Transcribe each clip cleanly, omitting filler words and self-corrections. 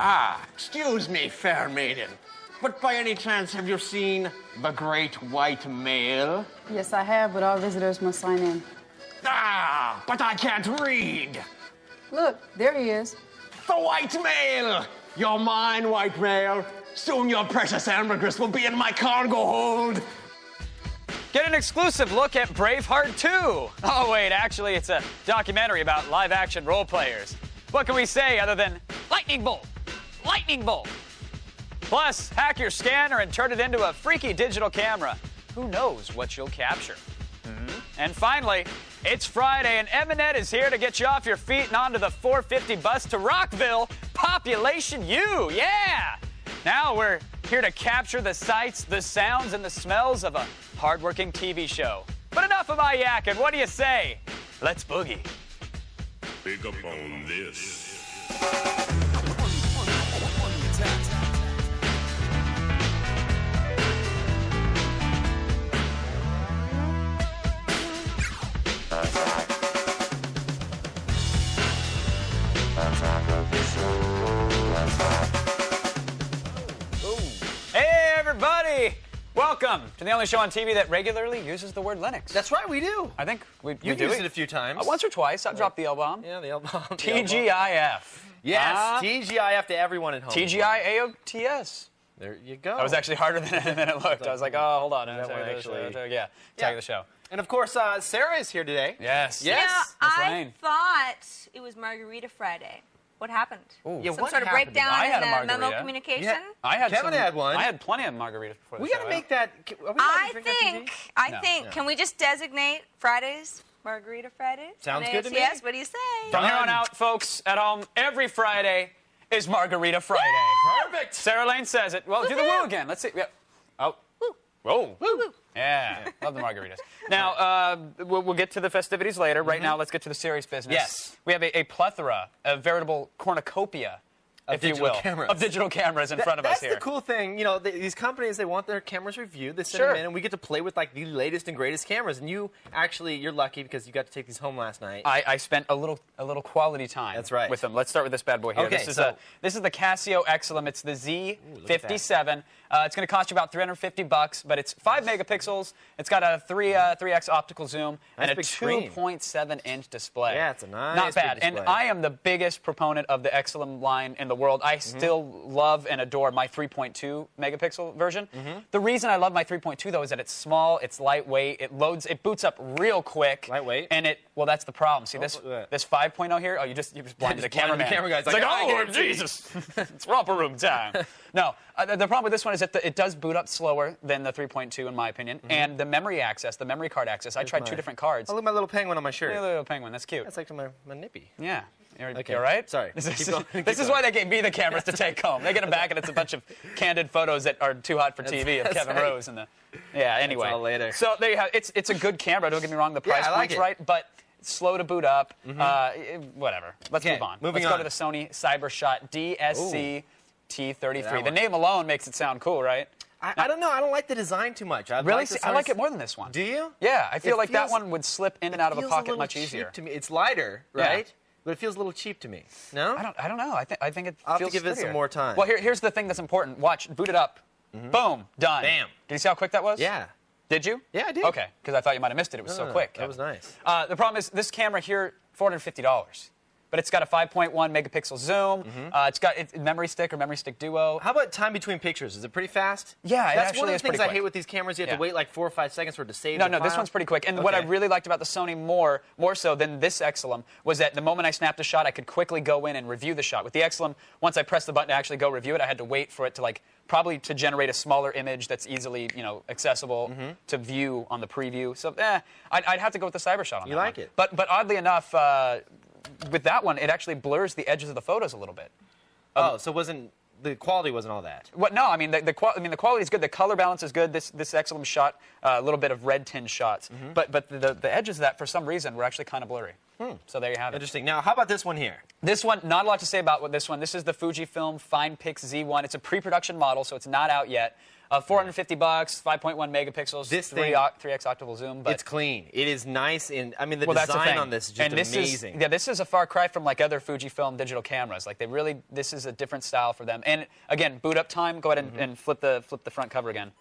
Ah, excuse me, fair maiden. But by any chance, have you seen the great white male? Yes, I have, but all visitors must sign in. Ah, but I can't read. Look, there he is. The white male! You're mine, white male. Soon your precious ambergris will be in my cargo hold. Get an exclusive look at Braveheart 2. Oh, wait, actually, it's a documentary about live-action role players. What can we say other than lightning bolt, lightning bolt? Plus, hack your scanner and turn it into a freaky digital camera. Who knows what you'll capture? And finally, it's Friday, and Eminet is here to get you off your feet and onto the 450 bus to Rockville, Population U, yeah! Now we're here to capture the sights, the sounds, and the smells of a hardworking TV show. But enough of my yakking, what do you say? Let's boogie. Pick up on this. Hey, everybody! Welcome to the only show on TV that regularly uses the word Linux. That's right, we do. I think we You've do used it a few times. Once or twice. I've dropped the L-bomb. Yeah, the L-bomb. TGIF. Yes, TGIF to everyone at home. TGIAOTS. There you go. That was actually harder than it looked. I was like, oh, hold on. That one actually- Tag the show. And of course, Sarah is here today. Yes. Yes. Now, Miss I Lane. thought it was Margarita Friday. What happened? Ooh. Yeah, Some what sort of happened? breakdown I in had a the memo margarita. communication? Yeah. Kevin had one. I had plenty of margaritas before the We show. got to make that. Are we allowed to I drink on TV? think, No. can we just designate Fridays Margarita Fridays? Sounds on good to me. AOTS? What do you say? From here on Done. out, folks at home, every Friday is Margarita Friday. Perfect. Sarah Lane says it. Well, do the woo again. Let's see. Yeah. Oh. Whoa. Woo woo. Yeah. Love the margaritas. Now, we'll get to the festivities later. Right now, let's get to the serious business. Yes. We have a plethora, a veritable cornucopia, if you digital will, cameras. of digital cameras in front of us That's here. the cool thing. You know, these companies, they want their cameras reviewed. They send Sure. them in, and we get to play with, like, the latest and greatest cameras. And you, actually, you're lucky because you got to take these home last night. I spent a little quality time That's right. with them. Let's start with this bad boy here. Okay, this is so- this is the Casio Excelum. It's the Z57. It's going to cost you about $350, but it's 5 megapixels. It's got a 3x optical zoom and a big screen. 2.7-inch display. Yeah, it's a nice Not bad. big And display. I am the biggest proponent of the Excelum line in the world. I still love and adore my 3.2 megapixel version. The reason I love my 3.2 though is that it's small, it's lightweight, it boots up real quick. Lightweight? And well, that's the problem. See this yeah. this 5.0 here? Oh, you just blinded the Just blinded cameraman. the camera guy. It's It's like, like, I oh, can't see." Jesus. It's romper room time. No, the problem with this one is that it does boot up slower than the 3.2 in my opinion. And the memory access, the memory card access, I tried 2 different cards. Oh, look at my little penguin on my shirt. Hey, little penguin, that's cute. That's like my nippy. Yeah. Okay. You all right? Sorry. This Keep is, going. Keep this is going. why they gave me the cameras to take home. They get them back, and it's a bunch of candid photos that are too hot for TV of that's Kevin right. Rose and the. Yeah. Anyway. all later. So there you have. It's a good camera. Don't get me wrong. The price I like point's it. right, but it's slow to boot up. Whatever. Let's Okay, move on. moving Let's go on. to the Sony CyberShot DSC T33. That The one. name alone makes it sound cool, right? I don't know. I don't like the design too much. I Really? like the See, I like Sony's- it more than this one. Do you? Yeah, I feel It like that feels- one would slip in and out of a feels pocket little much cheap easier. to me. It's lighter, Yeah. right? But it feels a little cheap to me. No? I don't know. I think it I'll have to feels give it some sturdier. more time. Well, here's the thing that's important. Watch, boot it up. Boom, done. Bam. Did you see how quick that was? Yeah. Did you? Yeah, I did. Okay, because I thought you might have missed it. It was so quick. That was nice. The problem is this camera here, $450. But it's got a 5.1 megapixel zoom. It's got memory stick or memory stick duo. How about time between pictures? Is it pretty fast? Yeah, it That's actually one of is the things pretty I quick. hate with these cameras. You have Yeah. to wait like 4 or 5 seconds for it to save No, the this file. one's pretty quick. And what I Okay. really liked about the Sony more so than this Excelum was that the moment I snapped a shot, I could quickly go in and review the shot. With the Excelum, once I pressed the button to actually go review it, I had to wait for it to probably to generate a smaller image that's easily accessible to view on the preview. So I'd have to go with the CyberShot on You that like one. it? But oddly enough, with that one, it actually blurs the edges of the photos a little bit. Oh, so the quality wasn't all that. What? No, I mean the quality is good. The color balance is good. This Excelum shot a little bit of red tinge shots, but the edges of that for some reason were actually kind of blurry. So there you have it. Interesting. Now, how about this one here? This one, not a lot to say about this one. This is the Fujifilm FinePix Z1. It's a pre-production model, so it's not out yet. $450, 5.1 megapixels, This 3x optical zoom. But It's clean. It is nice, and I mean the that's the design thing. on this is just and this amazing. this is a far cry from like other Fujifilm digital cameras. Like this is a different style for them. And again, boot up time. Go ahead and flip the front cover again.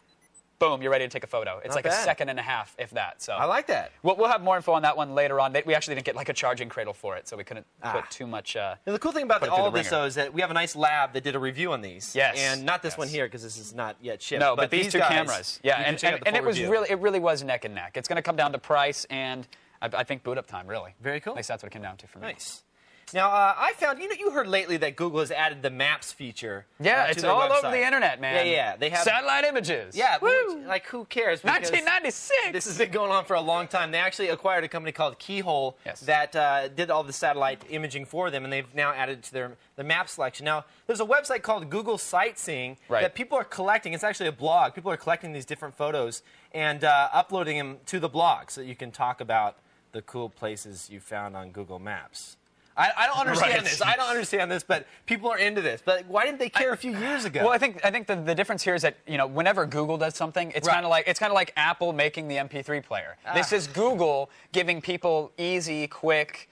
Boom, you're ready to take a photo. It's Not like a bad. second and a half, if that. So I like that. We'll have more info on that one later on. We actually didn't get like a charging cradle for it, so we couldn't put too much. Now, the cool thing about put it through all the of this, ringer. though, is that we have a nice lab that did a review on these. Yes. And not this Yes. one here, because this is not yet shipped. No, but these two guys, cameras, you yeah, can and check out the it full was review. it really was neck and neck. It's going to come down to price and I think boot up time, really. Very cool. At least that's what it came down to for me. Nice. Now, I found, you heard lately that Google has added the Maps feature. Yeah, to it's their all over website. the internet, man. Yeah. They have satellite images. Yeah, but Woo! like who cares? Because 1996. This has been going on for a long time. They actually acquired a company called Keyhole Yes. that did all the satellite imaging for them, and they've now added to the map selection. Now, there's a website called Google Sightseeing Right. that people are collecting. It's actually a blog. People are collecting these different photos and uploading them to the blog so that you can talk about the cool places you found on Google Maps. I don't understand Right. this. I don't understand this, but people are into this. But why didn't they care a few years ago? Well, I think the difference here is that whenever Google does something, it's Right. kind of like Apple making the MP3 player. This is Google giving people easy, quick,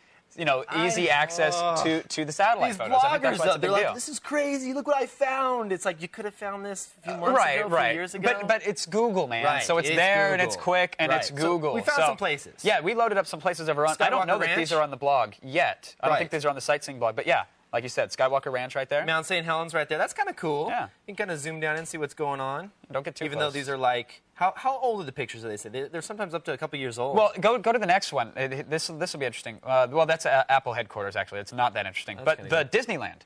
easy access to the satellite These photos. I think that's bloggers, why it's a though, big they're like, deal. this is crazy. Look what I found. It's like you could have found this a few months ago, a few years ago. But it's Google, man. Right, So it's it is there and it's Google. quick and Right. it's So Google. we found some places. Yeah, we loaded up some places over on. I don't Skywalker know that Ranch? these are on the blog yet. I don't Right. think these are on the sightseeing blog. But yeah, like you said, Skywalker Ranch right there. Mount St. Helens right there. That's kind of cool. Yeah. You can kind of zoom down and see what's going on. Don't get too Even close. though these are like, how old are the pictures that they say? They're sometimes up to a couple years old. Well, go to the next one. This will be interesting. Well, that's Apple headquarters, actually. It's not that interesting. But kinda the Disneyland.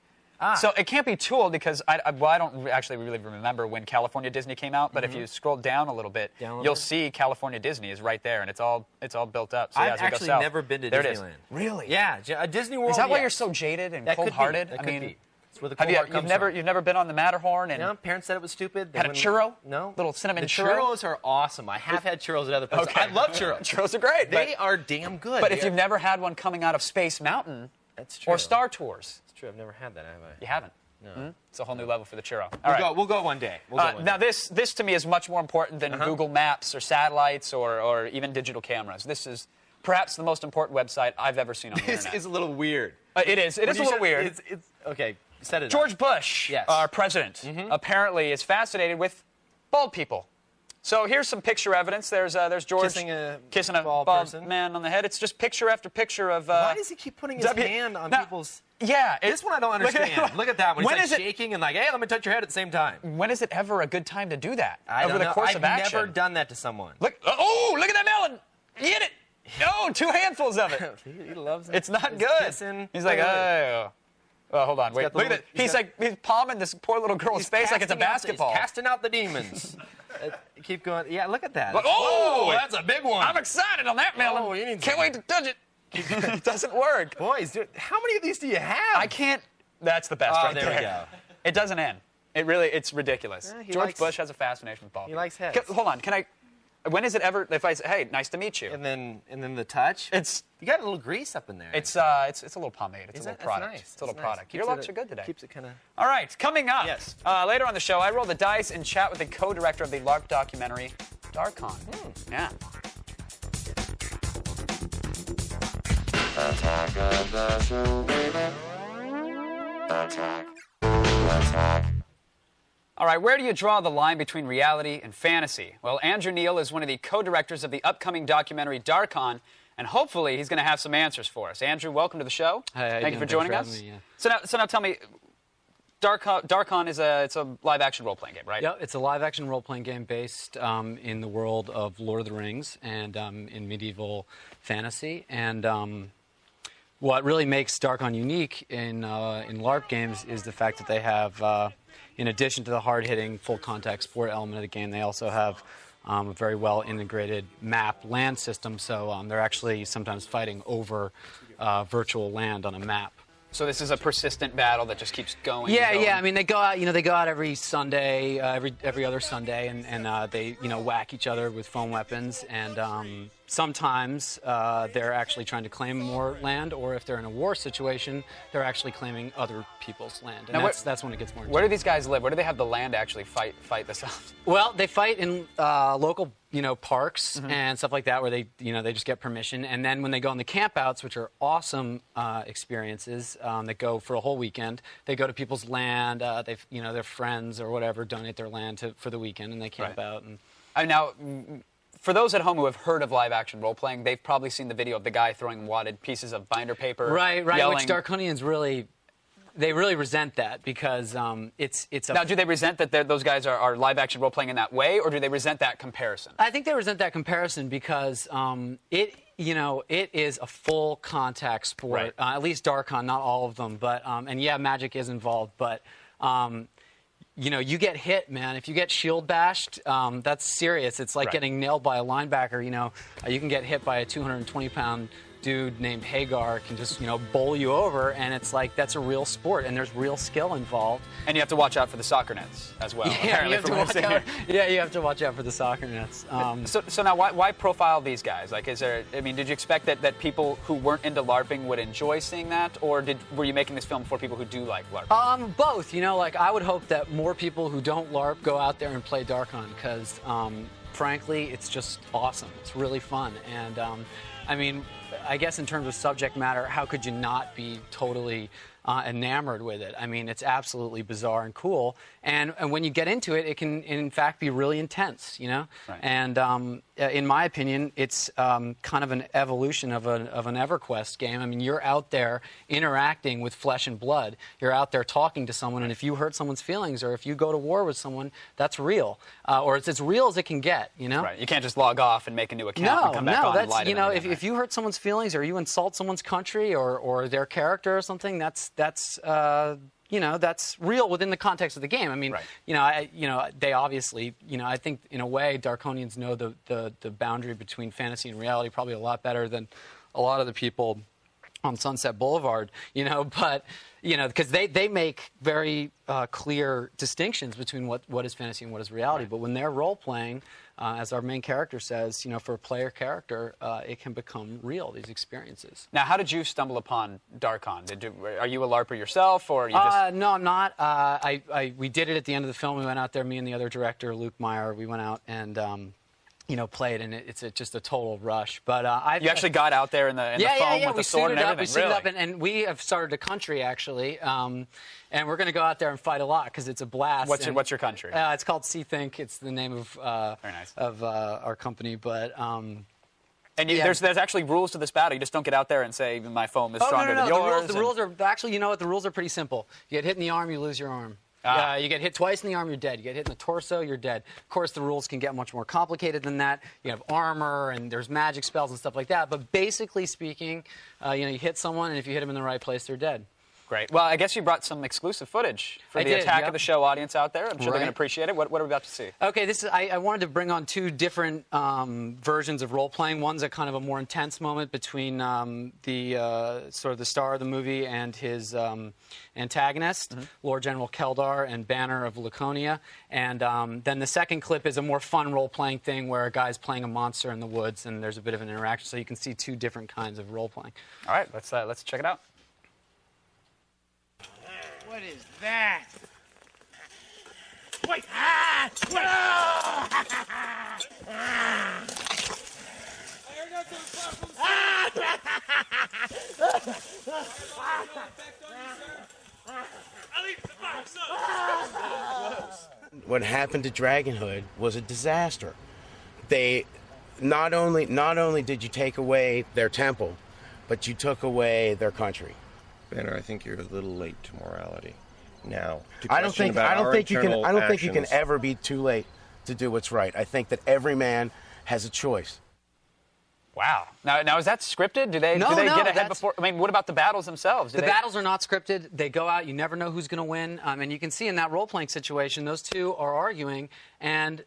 So it can't be too old because I don't actually really remember when California Disney came out. But if you scroll down a little bit, you'll see California Disney is right there, and it's all built up. So yeah, I've as we go actually south, never been to there it is. Disneyland. Really? Yeah, Disney World. Is that why yes. you're so jaded and That could be. cold-hearted? That I could mean, be. It's where the have cold heart comes from. you've never been on the Matterhorn and No, parents said it was stupid. They had a wouldn't- churro? No. Little cinnamon the churro? churros are awesome. I have had churros at other places. I love churros. Churros are great. They are damn good. But if you've never had one coming out of Space Mountain That's true. or Star Tours, It's true. I've never had that, have I? you haven't. No. It's a whole new level for the churro. All right. We'll go one day. We'll go one Now, day. this to me is much more important than Google Maps or satellites or even digital cameras. This is perhaps the most important website I've ever seen on the This internet. is a little weird. It is. It is a little weird. It's okay. Set it up. George Bush, Yes. our president, apparently is fascinated with bald people. So here's some picture evidence. There's George Kissing a bald person. man on the head. It's just picture after picture of. Why does he keep putting his W- hand on Now, people's... Yeah. This one I don't Look at- understand. Look at that one. He's When like is it- shaking and like, hey, let me touch your head at the same time. When is it ever a good time to do that? I over don't the know. course I've of action. never done that to someone. Look! Oh, look at that melon! Get it! Oh, 2 handfuls of it. He loves it. It's not He's good. kissing. He's like, Look at oh. Oh, hold on, wait. got the Look at little- it. He's palming this poor little girl's face like it's a basketball. He's casting out the demons. Keep going. Yeah, look at that. Look- oh, Whoa, that's a big one. I'm excited on that melon. Oh, you need Can't some- wait to touch it. It doesn't work. Boys, dude, how many of these do you have? I can't. That's the best Oh, right there we go. It doesn't end. It's ridiculous. Yeah, he George likes- Bush has a fascination with bald people. likes heads. Hold on, when is it ever, if I say, hey, nice to meet you? And then the touch. You got a little grease up in there. It's a little pomade. It's Is a it? little That's product. nice. It's a little That's nice. product. Keeps Your it looks a- are good today. Keeps it kind of. All right, coming up. Yes. Later on the show, I roll the dice and chat with the co-director of the LARP documentary, Darkon. Yeah. Attack of the show, baby. Attack. All right, where do you draw the line between reality and fantasy? Well, Andrew Neil is one of the co-directors of the upcoming documentary Darkon, and hopefully he's going to have some answers for us. Andrew, welcome to the show. Hi, Thank you for joining us. having me, yeah. So now tell me, Darkon is a live-action role-playing game, right? Yeah, it's a live-action role-playing game based in the world of Lord of the Rings and in medieval fantasy. And what really makes Darkon unique in LARP games is the fact that they have, in addition to the hard-hitting, full-contact sport element of the game, they also have a very well-integrated map land system. So they're actually sometimes fighting over virtual land on a map. So this is a persistent battle that just keeps going. Yeah, and going. yeah. I mean, they go out. They go out every Sunday, every other Sunday, and they whack each other with foam weapons. And sometimes they're actually trying to claim more land, or if they're in a war situation, they're actually claiming other people's land. And Now, that's when it gets more. Where do these guys live? Where do they have the land to actually fight this out? Well, they fight in local, parks and stuff like that, where they just get permission. And then when they go on the campouts, which are awesome experiences that go for a whole weekend, they go to people's land. Their friends or whatever donate their land for the weekend, and they camp out. And Now, for those at home who have heard of live-action role-playing, they've probably seen the video of the guy throwing wadded pieces of binder paper. Right. Yelling. Which Darkonians really resent that because it's a. Now, do they resent that those guys are live-action role-playing in that way, or do they resent that comparison? I think they resent that comparison because it is a full contact sport. Right. At least Darkon, not all of them, but and yeah, magic is involved, but. You get hit, man. If you get shield bashed, that's serious. It's like getting nailed by a linebacker. You can get hit by a 220-pound dude named Hagar can just, bowl you over, and it's like that's a real sport, and there's real skill involved. And you have to watch out for the soccer nets as well. Yeah, you have to watch out. Yeah, you have to watch out for the soccer nets. So now, why profile these guys? Like, did you expect that people who weren't into LARPing would enjoy seeing that, or were you making this film for people who do like LARPing? Both. I would hope that more people who don't LARP go out there and play Darkon, because frankly, it's just awesome. It's really fun, and I guess in terms of subject matter, how could you not be totally enamored with it? I mean, it's absolutely bizarre and cool. And when you get into it, it can, in fact, be really intense, Right. And in my opinion, it's kind of an evolution of an EverQuest game. I mean, you're out there interacting with flesh and blood. You're out there talking to someone, and if you hurt someone's feelings or if you go to war with someone, that's real. Or it's as real as it can get, Right. You can't just log off and make a new account and come back on and lie to them. If you hurt someone's feelings or you insult someone's country or their character or something, that's real within the context of the game. I mean, they obviously, I think in a way, Darkonians know the boundary between fantasy and reality probably a lot better than a lot of the people on Sunset Boulevard, but, because they make very clear distinctions between what is fantasy and what is reality. Right. But when they're role-playing, as our main character says, for a player character, it can become real, these experiences. Now, how did you stumble upon Darkon? Are you a LARPer yourself, or are you just... No, I'm not. We did it at the end of the film. We went out there, me and the other director, Luke Meyer, we went out and... played, and it's just a total rush. But you actually got out there in the foam with the sword and everything. We suited up, and we have started a country actually, and we're going to go out there and fight a lot because it's a blast. What's your country? It's called Sea Think. It's the name of very nice. of our company, but. There's actually rules to this battle. You just don't get out there and say my foam is stronger than yours. The rules are actually, the rules are pretty simple. You get hit in the arm, you lose your arm. You get hit twice in the arm, you're dead. You get hit in the torso, you're dead. Of course, the rules can get much more complicated than that. You have armor, and there's magic spells and stuff like that. But basically speaking, you hit someone, and if you hit them in the right place, they're dead. Great. Well, I guess you brought some exclusive footage for the Attack of the Show audience out there. I'm sure they're going to appreciate it. What are we about to see? Okay, I wanted to bring on two different versions of role-playing. One's a kind of a more intense moment between the sort of the star of the movie and his antagonist, Lord General Keldar and Banner of Laconia. And then the second clip is a more fun role-playing thing where a guy's playing a monster in the woods, and there's a bit of an interaction. So you can see two different kinds of role-playing. All right, let's check it out. What is that? Wait! Ah! Wait! What happened to Dragonhood was a disaster. They not only did you take away their temple, but you took away their country. Banner, I think you're a little late to morality. Now, I don't think you can ever be too late to do what's right. I think that every man has a choice. Wow. Now is that scripted? Do they No, get ahead that's- before? I mean, what about the battles themselves? The battles are not scripted. They go out. You never know who's going to win. And you can see in that role-playing situation, those two are arguing. And,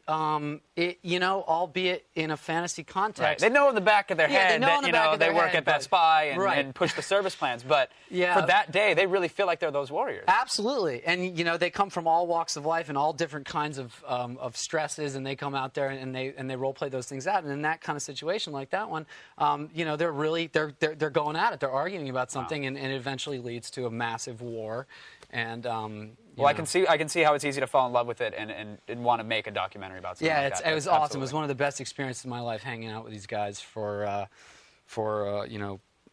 albeit in a fantasy context. Right. They know in the back of their Yeah, they head know that in the back of they their work head, at Best but- Buy and, Right. and push the service plans. But Yeah. for that day, they really feel like they're those warriors. Absolutely. And, they come from all walks of life and all different kinds of stresses, and they come out there and they role-play those things out. And in that kind of situation like that one, they're really they're going at it. They're arguing about something, and it eventually leads to a massive war. And I can see how it's easy to fall in love with it and want to make a documentary about something. Yeah, like that. it was Absolutely. awesome. It was one of the best experiences of my life, hanging out with these guys for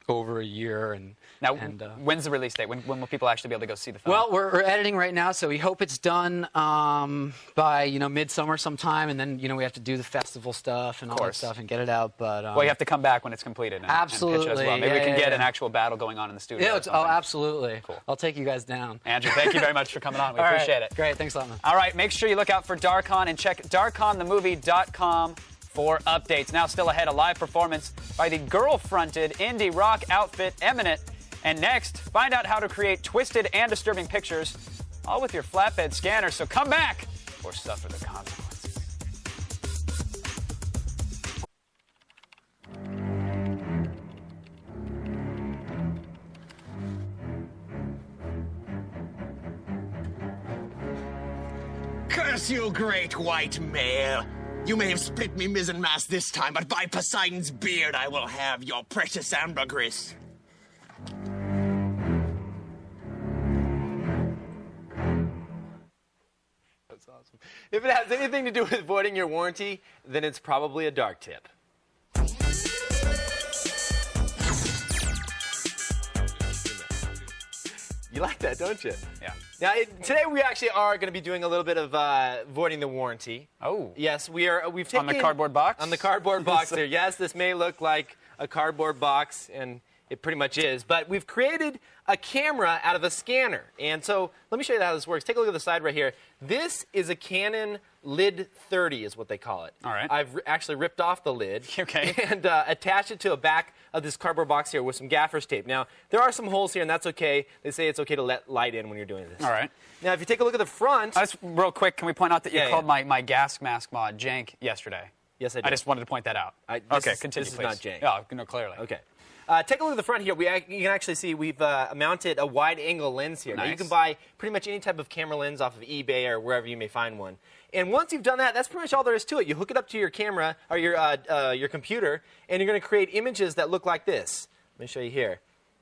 over a year. And Now, when's the release date? When will people actually be able to go see the film? well, we're editing right now, so we hope it's done by midsummer sometime, and then we have to do the festival stuff and all that stuff and get it out. But you have to come back when it's completed. And, absolutely, and pitch as well. Maybe we can get an actual battle going on in the studio. Yeah, absolutely. Cool. I'll take you guys down. Andrew, thank you very much for coming on. We All appreciate right. it. Great, thanks a lot, man. All right, make sure you look out for Darkon and check darkonthemovie.com for updates. Now, still ahead, a live performance by the girl-fronted indie rock outfit Eminent. And next, find out how to create twisted and disturbing pictures, all with your flatbed scanner. So come back or suffer the consequences. Curse you, great white male. You may have split me mizzenmast this time, but by Poseidon's beard I will have your precious ambergris. That's awesome. If it has anything to do with voiding your warranty, then it's probably a dark tip. You like that, don't you? Yeah. Now, today we actually are going to be doing a little bit of voiding the warranty. Oh. Yes, we are. We've taken On the cardboard box? On the cardboard box there. Yes, this may look like a cardboard box, and it pretty much is. But we've created a camera out of a scanner. And so let me show you how this works. Take a look at the side right here. This is a Canon Lid 30 is what they call it. All right. I've actually ripped off the lid. Okay. And attached it to a back of this cardboard box here with some gaffer's tape. Now, there are some holes here, and that's okay. They say it's okay to let light in when you're doing this. All right. Now, if you take a look at the front. Just real quick, can we point out that you Yeah, called my gas mask mod jank yesterday? Yes, I did. I just wanted to point that out. Okay, continue, This is please. not jank. Oh, no, clearly. Okay. Take a look at the front here. You can actually see we've mounted a wide-angle lens here. Now, you Nice. can buy pretty much any type of camera lens off of eBay or wherever you may find one. And once you've done that, that's pretty much all there is to it. You hook it up to your camera or your computer, and you're going to create images that look like this. Let me show you here.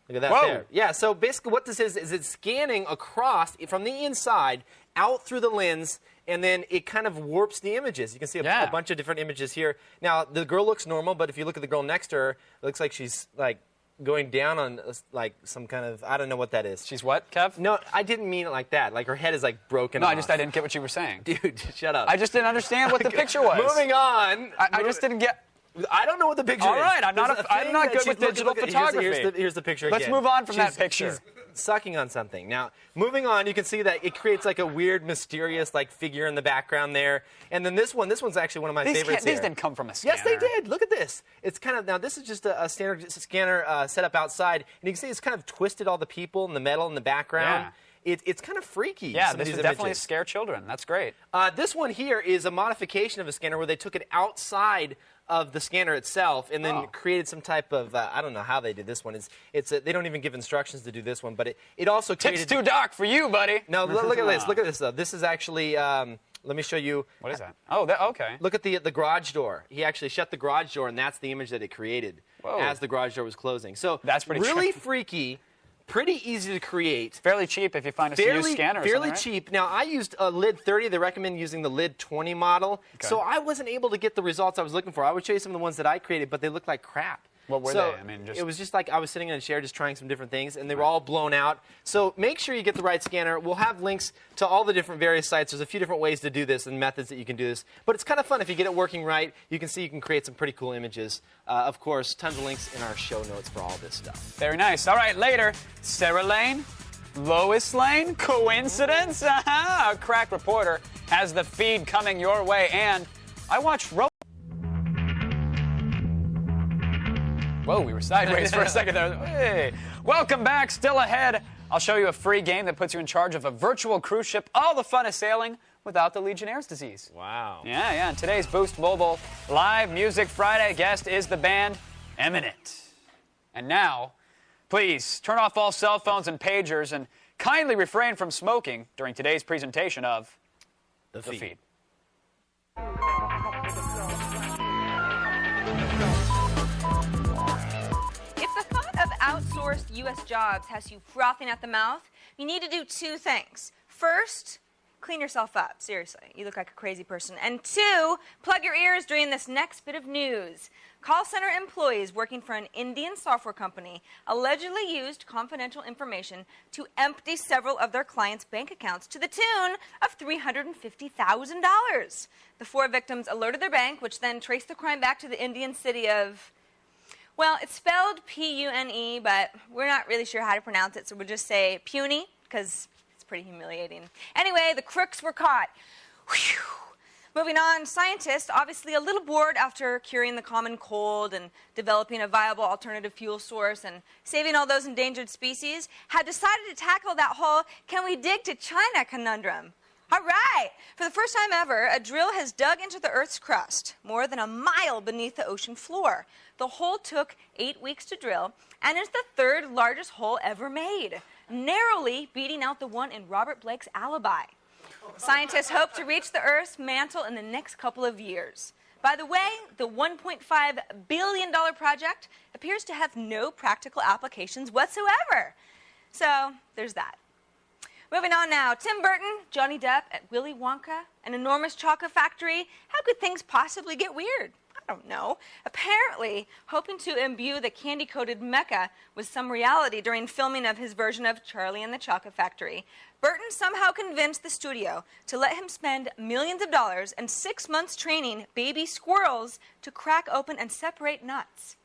Look at that Whoa. there. Yeah, so basically what this is it's scanning across from the inside out through the lens, and then it kind of warps the images. You can see a bunch of different images here. Now, the girl looks normal, but if you look at the girl next to her, it looks like she's like going down on like some kind of, I don't know what that is. She's what, Kev? No, I didn't mean it like that. Like her head is like broken off. I didn't get what you were saying. Dude, shut up. I just didn't understand what the picture was. Moving on. I just didn't get. I don't know what the picture All is. right, I'm not good with digital photography. Here's the picture Let's again. move on from that She's- picture. She's sucking on something. Now, moving on, you can see that it creates like a weird, mysterious like figure in the background there. And then this one's actually one of my favorites These here. didn't come from a scanner. Yes, they did. Look at this. It's kind of, now this is just a standard scanner set up outside. And you can see it's kind of twisted all the people and the metal in the background. It's kind of freaky. Yeah, some of this these would definitely images. scare children. That's great. This one here is a modification of a scanner where they took it outside of the scanner itself and then created some type of, I don't know how they did this one. They don't even give instructions to do this one, but it also created... Tips too dark for you, buddy. No, look at this. Look at this, though. This is actually, let me show you. What is that? Oh, okay. Look at the garage door. He actually shut the garage door, and that's the image that it created as the garage door was closing. So that's pretty really freaky. Pretty easy to create. Fairly cheap if you find a used scanner or fairly something, right? cheap. Now, I used a Lid 30. They recommend using the Lid 20 model. Okay. So I wasn't able to get the results I was looking for. I would show you some of the ones that I created, but they looked like crap. What were So they? I mean, just... It was just like I was sitting in a chair just trying some different things, and they were all blown out. So make sure you get the right scanner. We'll have links to all the different various sites. There's a few different ways to do this and methods that you can do this. But it's kind of fun if you get it working right. You can see you can create some pretty cool images. Of course, tons of links in our show notes for all this stuff. Very nice. All right, later, Sarah Lane, Lois Lane, coincidence? A crack reporter has the feed coming your way, and I watched Whoa, we were sideways for a second there. Hey. Welcome back. Still ahead, I'll show you a free game that puts you in charge of a virtual cruise ship. All the fun of sailing without the Legionnaire's disease. Wow. Yeah. Today's Boost Mobile Live Music Friday guest is the band Eminent. And now, please turn off all cell phones and pagers and kindly refrain from smoking during today's presentation of The Feed. If the thought of outsourced U.S. jobs has you frothing at the mouth, you need to do two things. First, clean yourself up. Seriously, you look like a crazy person. And two, plug your ears during this next bit of news. Call center employees working for an Indian software company allegedly used confidential information to empty several of their clients' bank accounts to the tune of $350,000. The 4 victims alerted their bank, which then traced the crime back to the Indian city of, well, it's spelled P-U-N-E, but we're not really sure how to pronounce it, so we'll just say puny, because it's pretty humiliating. Anyway, the crooks were caught. Whew. Moving on, scientists, obviously a little bored after curing the common cold and developing a viable alternative fuel source and saving all those endangered species, had decided to tackle that whole can we dig to China conundrum. All right, for the first time ever, a drill has dug into the Earth's crust, more than a mile beneath the ocean floor. The hole took 8 weeks to drill and is the 3rd largest hole ever made, narrowly beating out the one in Robert Blake's Alibi. Scientists hope to reach the Earth's mantle in the next couple of years. By the way, the $1.5 billion project appears to have no practical applications whatsoever. So, there's that. Moving on now, Tim Burton, Johnny Depp at Willy Wonka, an enormous chocolate factory. How could things possibly get weird? I don't know. Apparently, hoping to imbue the candy-coated Mecca with some reality during filming of his version of Charlie and the Chocolate Factory, Burton somehow convinced the studio to let him spend millions of dollars and 6 months training baby squirrels to crack open and separate nuts.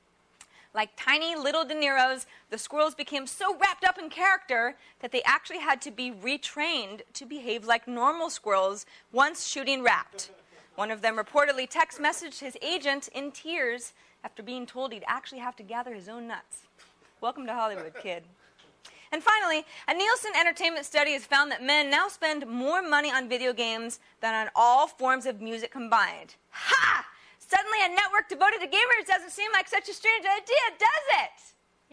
Like tiny little De Niro's, the squirrels became so wrapped up in character that they actually had to be retrained to behave like normal squirrels once shooting wrapped. One of them reportedly text messaged his agent in tears after being told he'd actually have to gather his own nuts. Welcome to Hollywood, kid. And finally, a Nielsen Entertainment study has found that men now spend more money on video games than on all forms of music combined. Ha! Suddenly a network devoted to gamers doesn't seem like such a strange idea, does it?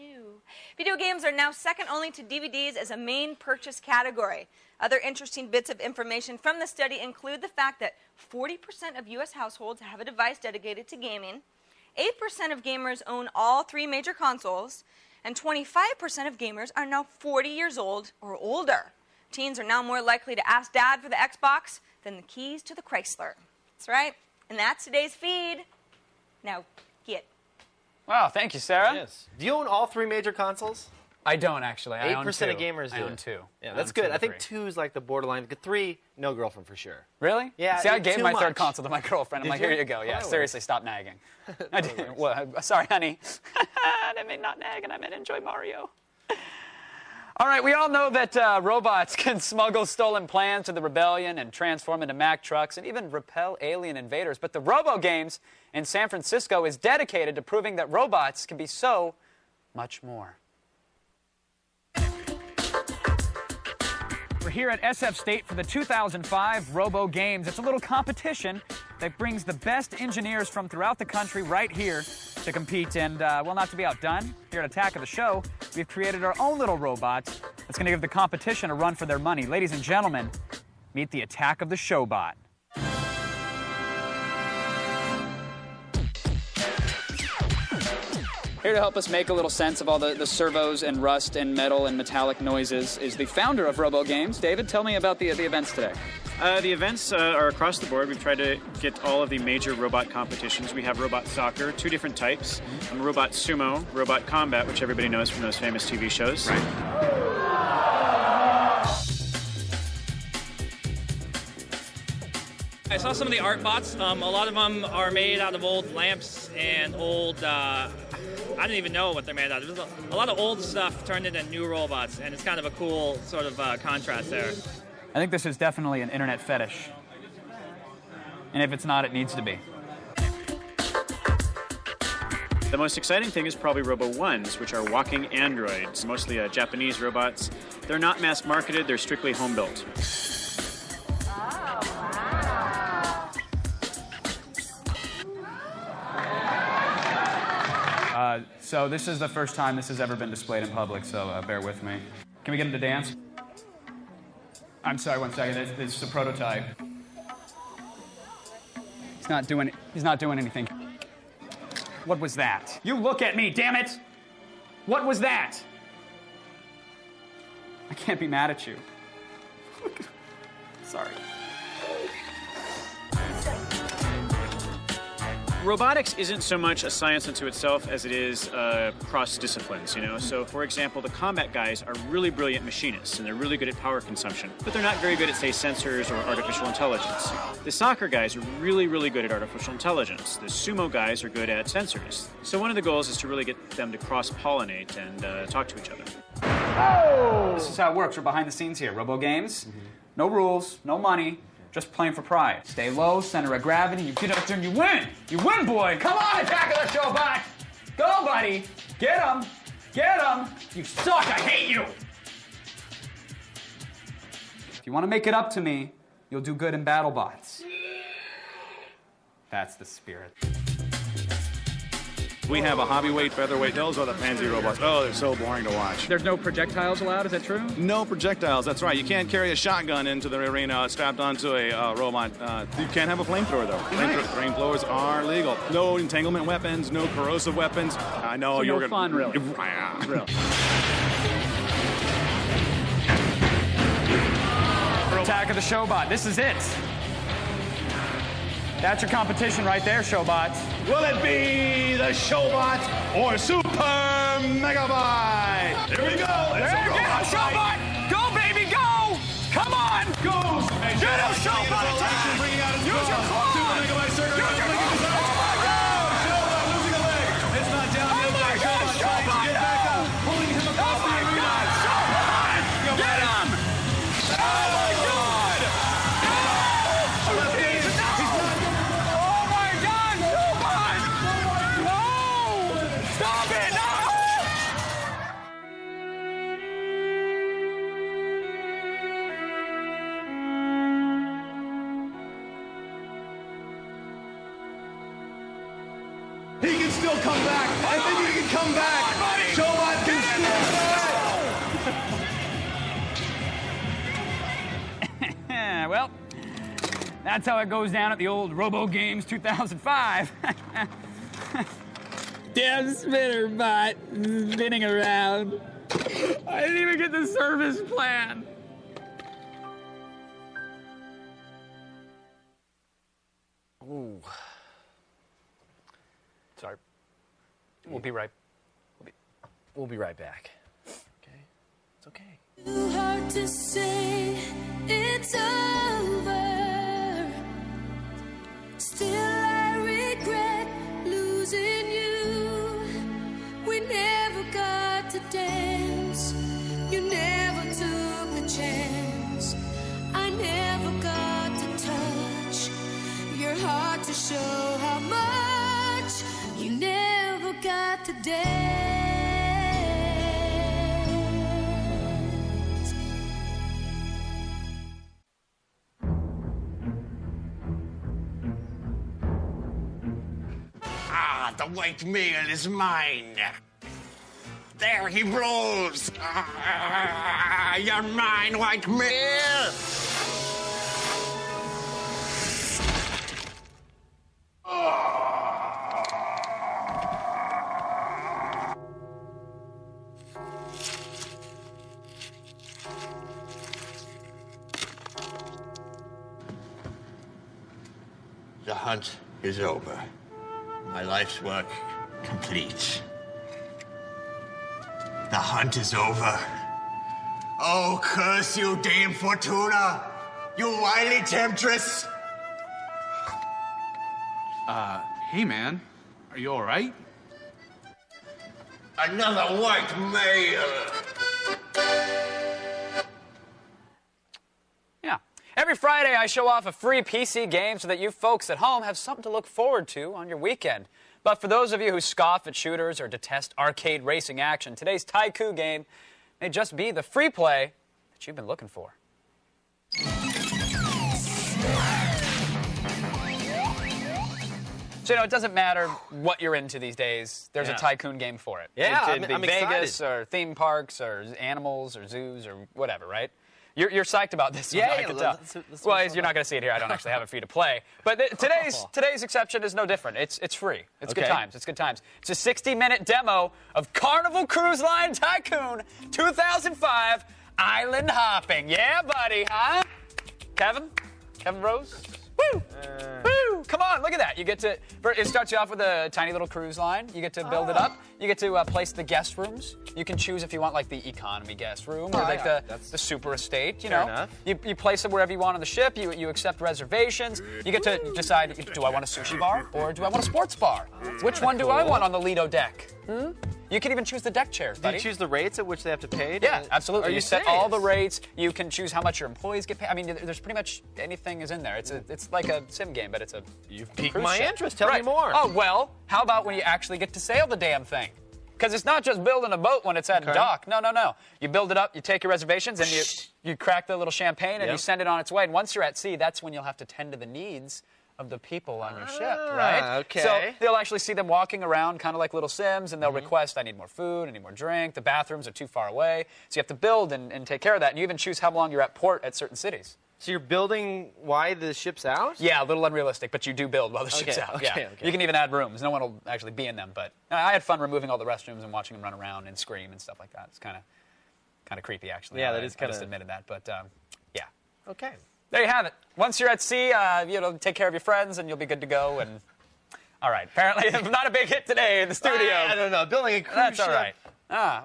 Ew. Video games are now second only to DVDs as a main purchase category. Other interesting bits of information from the study include the fact that 40% of U.S. households have a device dedicated to gaming, 8% of gamers own all 3 major consoles, and 25% of gamers are now 40 years old or older. Teens are now more likely to ask Dad for the Xbox than the keys to the Chrysler. That's right. And that's today's feed. Now, get. Wow, thank you, Sarah. Yes. Do you own all 3 major consoles? I don't, actually. I own 2. 8% of gamers do. I own 2. Yeah, that's good. I think 2 is like the borderline. 3, no girlfriand for sure. Really? Yeah. See, I gave my 3rd much. console to my girlfriend. I'm like, Did here you? you go. Yeah, Oh, seriously, stop nagging. I did. Well, sorry, honey. I didn't mean not nag, and I meant enjoy Mario. All right, we all know that robots can smuggle stolen plans to the rebellion and transform into Mack trucks and even repel alien invaders. But the Robo Games in San Francisco is dedicated to proving that robots can be so much more. We're here at SF State for the 2005 Robo Games. It's a little competition that brings the best engineers from throughout the country right here to compete. And, well, not to be outdone, here at Attack of the Show, we've created our own little robot that's going to give the competition a run for their money. Ladies and gentlemen, meet the Attack of the Show bot. Here to help us make a little sense of all the servos and rust and metal and metallic noises is the founder of Robo Games. David, tell me about the events today. The events are across the board. We've tried to get all of the major robot competitions. We have robot soccer, 2 different types, robot sumo, robot combat, which everybody knows from those famous TV shows. Right. I saw some of the art bots. A lot of them are made out of old lamps and old, I didn't even know what they're made out of. There's a lot of old stuff turned into new robots, and it's kind of a cool sort of contrast there. I think this is definitely an internet fetish. And if it's not, it needs to be. The most exciting thing is probably Robo-1s, which are walking androids, mostly Japanese robots. They're not mass marketed, they're strictly home built. So this is the first time this has ever been displayed in public, so bear with me. Can we get him to dance? I'm sorry, one second. This is a prototype. He's not doing anything. What was that? You look at me, damn it! What was that? I can't be mad at you. Sorry. Robotics isn't so much a science unto itself as it is cross disciplines, you know? So, for example, the combat guys are really brilliant machinists, and they're really good at power consumption, but they're not very good at, say, sensors or artificial intelligence. The soccer guys are really, really good at artificial intelligence. The sumo guys are good at sensors. So one of the goals is to really get them to cross-pollinate and talk to each other. Oh! This is how it works. We're behind the scenes here. Robo games, no rules, no money. Just playing for pride. Stay low, center of gravity, you get up there and you win! You win, boy! Come on, Attack of the Show Bot! Go, buddy! Get him! Get him! You suck! I hate you! If you want to make it up to me, you'll do good in BattleBots. That's the spirit. We have a heavyweight, featherweight. Those are the pansy robots. Oh, they're so boring to watch. There's no projectiles allowed, is that true? No projectiles, that's right. You can't carry a shotgun into the arena strapped onto a robot. You can't have a flamethrower, though. Flamethrowers are legal. No entanglement weapons, no corrosive weapons. I know so you're no fun, really. Really. Attack of the Showbot. This is it. That's your competition right there, Showbots. Will it be the Showbot or Super Megabyte? Here we go. There you go, Showbot. Go, baby, go. Come on. Go. Get him, Showbot. Attack. Use your claws. Super Megabyte circle. Oh, my God. Showbot losing a leg. It's not down yet. Oh, my God, Showbot. Get back up. Pulling him across the arena. Oh, my God, Showbot. Get him. Oh, my God. Stop it! No! He can still come back. I think he can come back. Showbot can still come. Well, that's how it goes down at the old Robo Games 2005. Damn spinner bot spinning around. I didn't even get the service plan. Ooh. Sorry. We'll be right back. Okay? It's okay. Too hard to say it's over. Still I regret losing you. We never got to dance. You never took the chance. I never got to touch your heart to show how much you never got to dance. Ah, the white male is mine. There he rolls. Ah, you're mine, white male. The hunt is over. My life's work complete. The hunt is over. Oh, curse you, Dame Fortuna! You wily temptress! Hey, man. Are you all right? Another white male! Yeah. Every Friday, I show off a free PC game so that you folks at home have something to look forward to on your weekend. But for those of you who scoff at shooters or detest arcade racing action, today's Tycoon game may just be the free play that you've been looking for. So, it doesn't matter what you're into these days. There's a Tycoon game for it. Yeah, it could be I'm Vegas excited. or theme parks or animals or zoos or whatever, right? You're psyched about this one, I can tell. Well, you're not going to see it here. I don't actually have it for you to play. But today's exception is no different. It's free. It's good times. It's good times. It's a 60-minute demo of Carnival Cruise Line Tycoon 2005 Island Hopping. Yeah, buddy, huh? Kevin Rose? Woo! Woo! Come on, look at that. You get to. It starts you off with a tiny little cruise line. You get to build it up. You get to place the guest rooms. You can choose if you want like the economy guest room or like the super estate. You know, enough. You place them wherever you want on the ship. You accept reservations. You get to decide: do I want a sushi bar or do I want a sports bar? Which one do I want on the Lido deck? You can even choose the deck chairs, buddy. Do you choose the rates at which they have to pay? Yeah, absolutely. Are you set all the serious? rates. You can choose how much your employees get paid. I mean, there's pretty much anything is in there. It's like a sim game, but it's a You've piqued cruise my ship. interest. Tell me more. Oh, well, how about when you actually get to sail the damn thing? Because it's not just building a boat when it's at dock. No. You build it up, you take your reservations, and you crack the little champagne, and you send it on its way. And once you're at sea, that's when you'll have to tend to the needs of the people on your ship, right? Okay. So they'll actually see them walking around kind of like little Sims, and they'll request, I need more food, I need more drink, the bathrooms are too far away. So you have to build and take care of that, and you even choose how long you're at port at certain cities. So you're building while the ship's out? Yeah, a little unrealistic, but you do build while the ship's out. Okay. You can even add rooms. No one will actually be in them, but I had fun removing all the restrooms and watching them run around and scream and stuff like that. It's kind of creepy, actually. Yeah, that is I just admitted that, but yeah. Okay. There you have it. Once you're at sea, take care of your friends, and you'll be good to go. And all right, apparently not a big hit today in the studio. I don't know. Building a cruise That's ship. all right.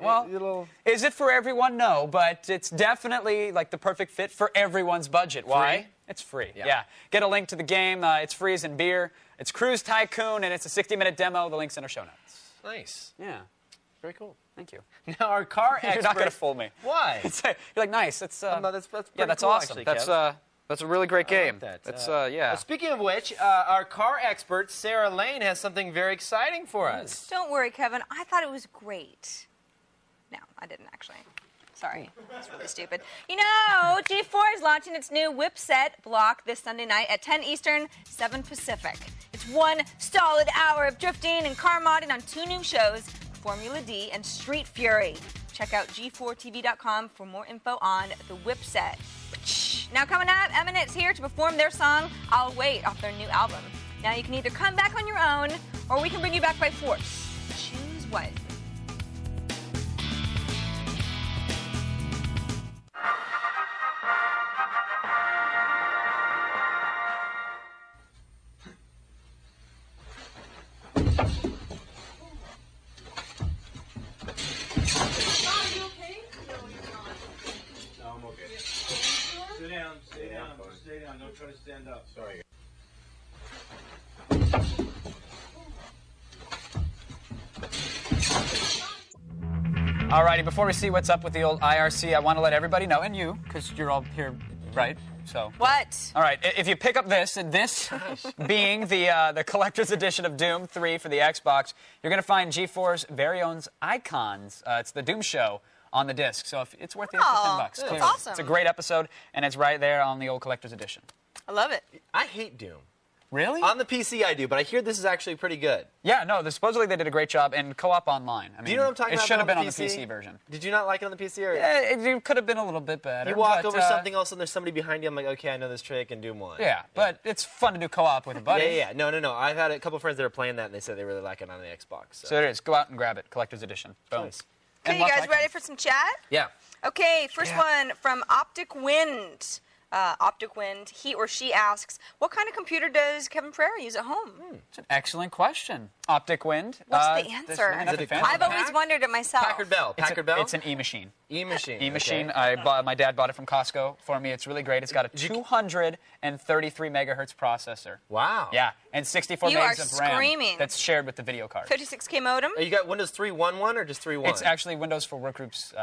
Well, is it for everyone? No, but it's definitely like the perfect fit for everyone's budget. Why? Free? It's free. Yeah. Get a link to the game. It's free as in beer. It's Cruise Tycoon, and it's a 60-minute demo. The link's in our show notes. Nice. Yeah. Very cool. Thank you. Now, our car expert... You're not going to fool me. Why? You're like, nice. That's no, that's yeah, pretty that's cool, awesome. actually, That's a really great game. I like that. That's yeah. Speaking of which, our car expert, Sarah Lane, has something very exciting for us. Don't worry, Kevin. I thought it was great. No, I didn't actually. Sorry. That's really stupid. G4 is launching its new Whipset block this Sunday night at 10 Eastern, 7 Pacific. It's 1 solid hour of drifting and car modding on 2 new shows, Formula D and Street Fury. Check out G4TV.com for more info on the Whipset. Now coming up, Eminent's here to perform their song, I'll Wait, off their new album. Now you can either come back on your own, or we can bring you back by force. Choose wisely. Stay down. Don't try to stand up. Sorry. Alrighty, before we see what's up with the old IRC, I want to let everybody know, and you, because you're all here, right? So. What? All right, if you pick up this, and this being the collector's edition of Doom 3 for the Xbox, you're going to find G4's very own icons. It's the Doom Show on the disc, so it's worth the extra $10. That's Clearly. awesome. It's a great episode, and it's right there on the old collector's edition. I love it. I hate Doom. Really? On the PC I do, but I hear this is actually pretty good. Yeah, no, supposedly they did a great job, and co-op online. I mean, do you know what I'm talking about? It should have been on the the PC version. Did you not like it on the PC? Or? Yeah, it could have been a little bit better. You walk but, over something else and there's somebody behind you, I'm like, okay, I know this trick, and Doom 1. Yeah, but it's fun to do co-op with a buddy. Yeah. No. I've had a couple friends that are playing that, and they said they really like it on the Xbox. So there it is. Go out and grab it. Collector's edition. Boom. Nice. Okay, you guys ready for some chat? Yeah. Okay, first one from Optic Wind. Optic Wind, he or she asks, what kind of computer does Kevin Pereira use at home? It's an excellent question. Optic Wind. What's the answer? I've always wondered it myself. Packard Bell. It's an e-machine. E-machine. E-machine. Okay. My dad bought it from Costco for me. It's really great. It's got a 233 megahertz processor. Wow. Yeah, and 64 You are megs of RAM. screaming. That's shared with the video card. 56K modem? You got Windows 3.11 or just 3.1? It's actually Windows for Workgroups.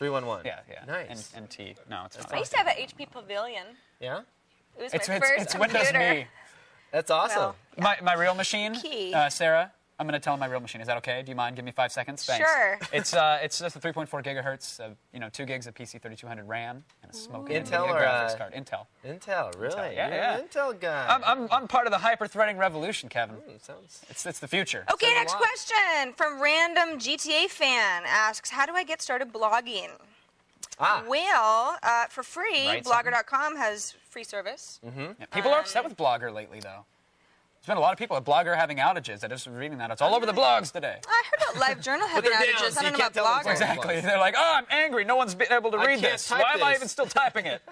3.11. Yeah. Nice. And T. No, it's not. I used to have an HP Pavilion. Yeah? It was my first it's computer. Windows Me. That's awesome. Well, My real machine, Key. Sarah, I'm going to tell him my real machine. Is that okay? Do you mind? Give me 5 seconds. Thanks. Sure. It's just a 3.4 gigahertz, 2 gigs of PC3200 RAM, and a smoking Intel NVIDIA or graphics card. Intel. Intel, really? Intel, yeah, You're yeah. an Intel guy. I'm part of the hyper-threading revolution, Kevin. Sounds. It's the future. Okay, next question from random GTA fan asks, how do I get started blogging? Well, for free, Write Blogger.com has free service. Yeah, people are upset with Blogger lately, though. There's been a lot of people at Blogger having outages. I just was reading that. It's all over the blogs today. I heard about LiveJournal having outages. I don't know about Blogger. Exactly. They're like, oh, I'm angry. No one's been able to read this. Why am I even still typing it?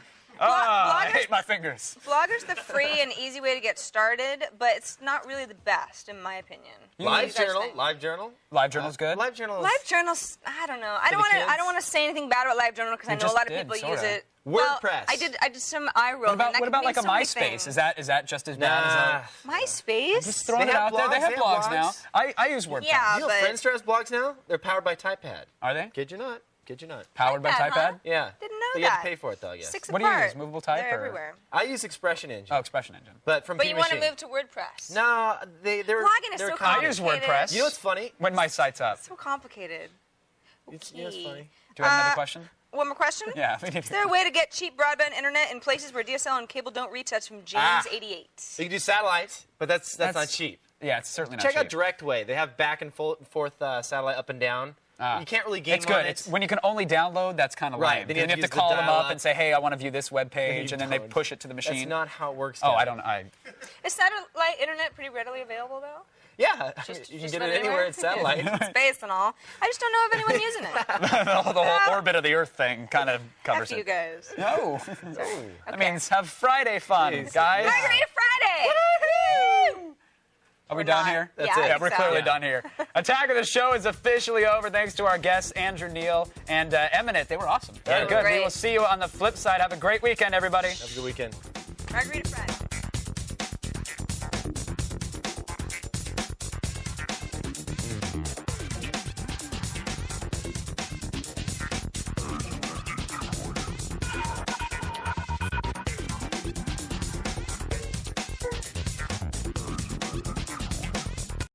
I hate my fingers. Blogger's the free and easy way to get started, but it's not really the best, in my opinion. LiveJournal's good. LiveJournal's, I don't know. I don't want to say anything bad about LiveJournal because I know a lot of people use it. WordPress. Well, I did some eye rolling. What about like a MySpace? Is that just as bad as MySpace? Just throwing it out there. They have blogs now. I use WordPress. Yeah, you know Friendster has blogs now? They're powered by TypePad. Are they? Kid you not. Powered by TypePad, TypePad? huh? Yeah. Didn't know but you that. have to pay for it, though, yes. Six What do you apart. use? Movable type? They're or? everywhere. I use Expression Engine. Oh, Expression Engine. But from But you want to P-Machine. move to WordPress. No, they're Blogging is so I complicated. use WordPress. You know what's funny? When my site's up. So complicated. It's funny. Do you have another question? One more question? Yeah. Is there a way to get cheap broadband internet in places where DSL and cable don't reach? That's from James88. You can do satellites, but that's not cheap. Yeah, it's certainly not Check cheap. out DirectWay. They have back and forth satellite up and down. You can't really game It's good. on it. It's when you can only download, that's kind of Right, lame. then Then you have to use the call them up dial-up. and say, hey, I want to view this web page, You and then they don't. push it to the machine. That's not how it works. Oh, Dad. I don't know. Is satellite internet pretty readily available, though? Yeah, you can just get let it anywhere it it's satellite. Space and all. I just don't know of anyone using it. the whole orbit of the Earth thing kind of covers F you it. guys. No. That means have Friday fun, guys. Margarita Friday! Are we done here? That's it. Yeah, we're clearly Yeah. done here. Attack of the Show is officially over. Thanks to our guests, Andrew Neil and Eminent. They were awesome. Very good. Great. We will see you on the flip side. Have a great weekend, everybody. Have a good weekend. Margarita Friday.